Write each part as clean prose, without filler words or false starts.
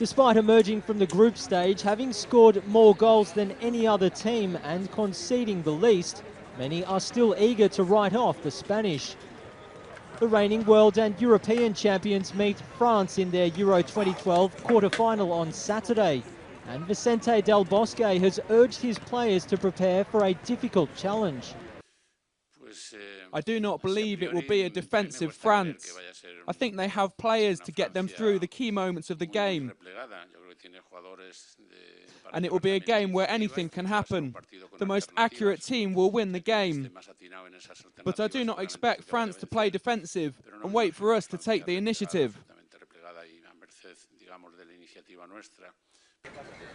Despite emerging from the group stage, having scored more goals than any other team and conceding the least, many are still eager to write off the Spanish. The reigning world and European champions meet France in their Euro 2012 quarter-final on Saturday, and Vicente Del Bosque has urged his players to prepare for a difficult challenge. I do not believe it will be a defensive France. I think they have players to get them through the key moments of the game. And it will be a game where anything can happen. The most accurate team will win the game. But I do not expect France to play defensive and wait for us to take the initiative.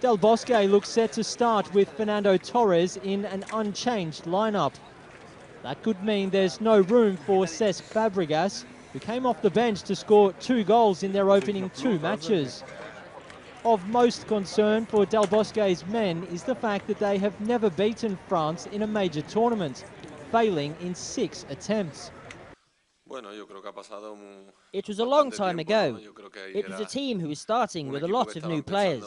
Del Bosque looks set to start with Fernando Torres in an unchanged lineup. That could mean there's no room for Cesc Fabregas, who came off the bench to score 2 goals in their opening 2 matches. Of most concern for Del Bosque's men is the fact that they have never beaten France in a major tournament, failing in 6 attempts. It was a long time ago. It was a team who was starting with a lot of new players.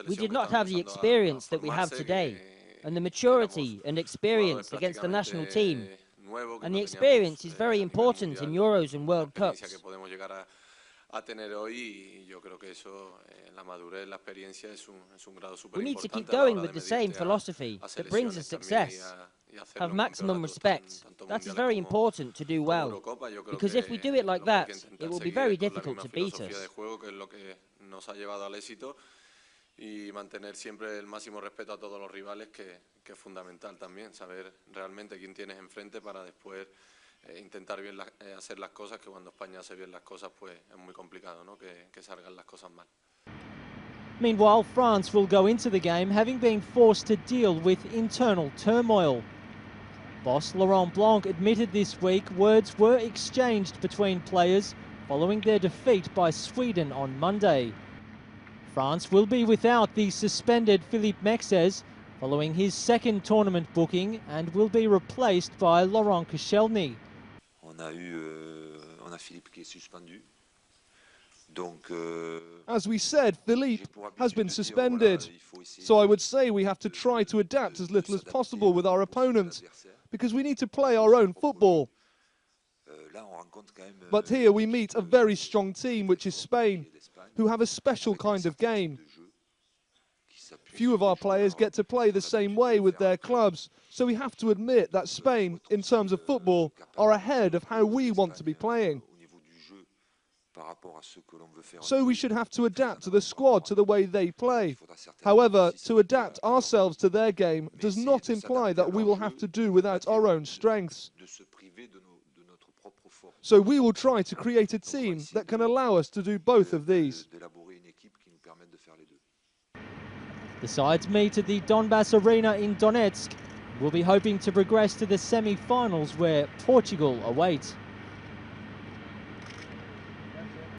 We did not have the experience that we have today, and the maturity and experience against the national team. And the experience is very important in Euros and World Cups. We need to keep going with the same philosophy that brings us success. Have maximum respect. That is very important to do well, because if we do it like that, it will be very difficult to beat us. Y mantener siempre el máximo respeto a todos los rivales, que es fundamental también, saber realmente quién tienes enfrente para después intentar bien hacer las cosas, que cuando España hace bien las cosas pues es muy complicado, ¿no? que salgan las cosas mal. Meanwhile, France will go into the game having been forced to deal with internal turmoil. Boss Laurent Blanc admitted this week words were exchanged between players following their defeat by Sweden on Monday. France will be without the suspended Philippe Mexes following his second tournament booking and will be replaced by Laurent Koscielny. On a Philippe qui est suspendu. As we said, Philippe has been suspended. So I would say we have to try to adapt as little as possible with our opponent, because we need to play our own football. But here we meet a very strong team, which is Spain, who have a special kind of game. Few of our players get to play the same way with their clubs, so we have to admit that Spain, in terms of football, are ahead of how we want to be playing. So we should have to adapt to the squad to the way they play. However, to adapt ourselves to their game does not imply that we will have to do without our own strengths. So we will try to create a team that can allow us to do both of these. The sides meet at the Donbass Arena in Donetsk. We'll be hoping to progress to the semi-finals where Portugal awaits.